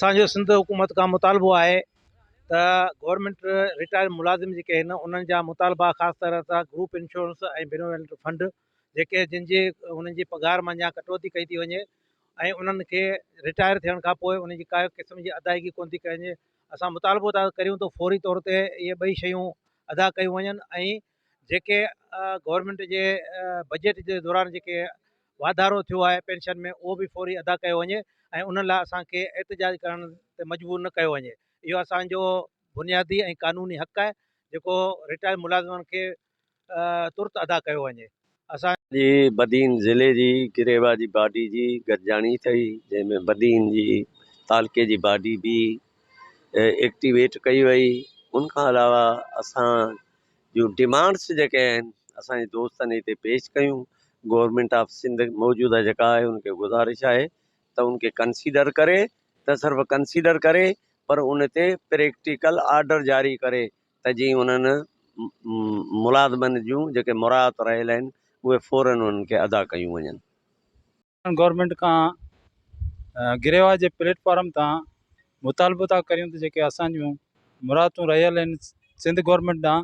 असांजो सिंध हुकूमत खां मुतालबो आहे त गवर्नमेंट रिटायर मुलाज़िम जेके आहिनि उन्हनि जा मुतालबा ख़ासि तरह सां ग्रुप इंश्योरेंस ऐं बेनिफिट फंड जेके जिनजी उन्हनि जी पघार मां अञा कटौती कई थी वञे ऐं उन्हनि खे रिटायर थियण खां पोइ उन जी का क़िस्म जी अदायगी कोन थी कजे। असां मुतालबो था करियूं त फौरी तौर ते इहे ॿई शयूं अदा कयूं वञनि ऐं जेके गवर्नमेंट जे बजट जे दौरान जेके वाधारो थियो आहे पेंशन में उहो बि फौरी अदा कयो वञे ऐं उन लाइ असांखे एहतिजाज करण ते मजबूर न कयो वञे। इहो असांजो बुनियादी ऐं कानूनी हक़ आहे जेको रिटायर मुलाज़िमनि खे तुरत अदा कयो वञे। असां जी बदीन ज़िले जी गिरेवा जी बाडी जी गॾिजाणी थी, जंहिंमें बदीन जी तालके जी बाडी भी एक्टिवेट कई वई। उनखां अलावा असां जूं डिमांड्स जेके आहिनि असांजे दोस्तनि हिते पेश कयूं। गवर्नमेंट ऑफ सिंध मौजूदा जेका आहे उनखे गुज़ारिश आहे त उनखे कंसीडर करे, त सिर्फ़ु कंसीडर करे पर उन ते प्रैक्टिकल आर्डर जारी करे त जीअं उन्हनि मुलाज़िमनि जूं जेके मुराद रहियल आहिनि उहे फ़ौरन उन्हनि खे अदा कयूं वञनि। गवर्नमेंट खां गिरेवा जे प्लेटफॉर्म तां मुतालबो था करियूं त जेके असांजूं मुरादूं रहियल आहिनि सिंध गवर्नमेंट ॾांहुं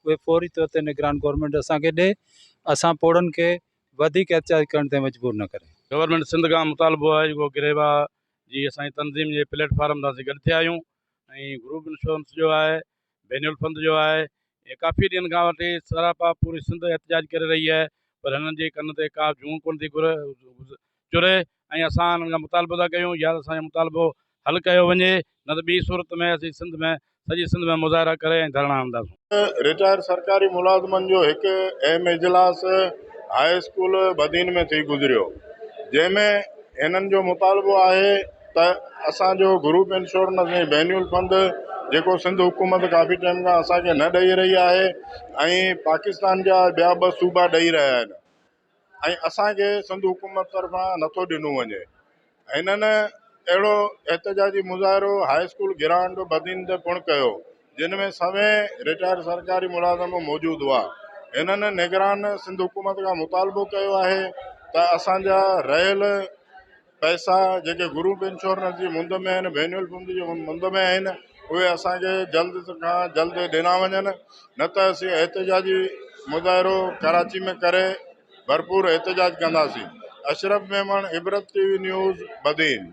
उहे फौरी तौर ते निगरान गवर्नमेंट असांखे ॾिए, असां पोड़नि खे वधीक एहतिजाज करण ते मजबूर न करे। गवर्नमेंट सिंध खां मुतालबो आहे जेको गिरेवा जी असांजी तंज़ीम जे प्लेटफॉर्म तां असीं गॾु थिया आहियूं ऐं ग्रुप इंश्योरेंस जो आहे, बेनियल फंड जो आहे, ऐं काफ़ी ॾींहंनि खां वठी सरापा पूरी सिंध एहतिजाज करे रही आहे, पर हिननि जे कन ते का जूं कोन थी चुरे ऐं असां हिननि खां मुतालबो था कयूं या त असांजो मुतालबो हल कयो वञे, न त ॿी सूरत में असीं सॼी सिंध में मुज़ाहिरा करे ऐं धरना हणंदासीं। रिटायर सरकारी मुलाज़िमनि जो हिकु अहम इजलास हाई स्कूल बदीन में थी गुज़रियो, जंहिंमें हिननि जो मुतालबो आहे त असांजो ग्रुप इंश्योरेंस ऐं बेनियल फंड जेको सिंध हुकूमत काफ़ी टाइम खां असांखे न ॾेई रही आहे ऐं पाकिस्तान जा ॿिया 2 सूबा ॾेई रहिया आहिनि ऐं असांखे सिंध हुकूमत तरफ़ां नथो ॾिनो वञे। हिननि अहिड़ो एहतिजाजी मुज़ाहिरो हाई स्कूल गिरांड बदीन ते पिणु कयो जिन में सभई रिटायर सरकारी मुलाज़िम मौजूदु हुआ। हिननि निगरान सिंध हुकूमत खां मुतालबो कयो आहे त असांजा रहियल पैसा जेके ग्रुप इंश्योरेंस जी मुंद में आहिनि, बेनियल फंड जी मुंद में आहिनि, उहे असांखे जल्द खां जल्द ॾिना वञनि, न त असीं एहतिजाजी मुज़ाहिरो कराची में करे भरपूर एहतिजाज कंदासीं। Ashraf Memon, Ibrat TV news, Badin.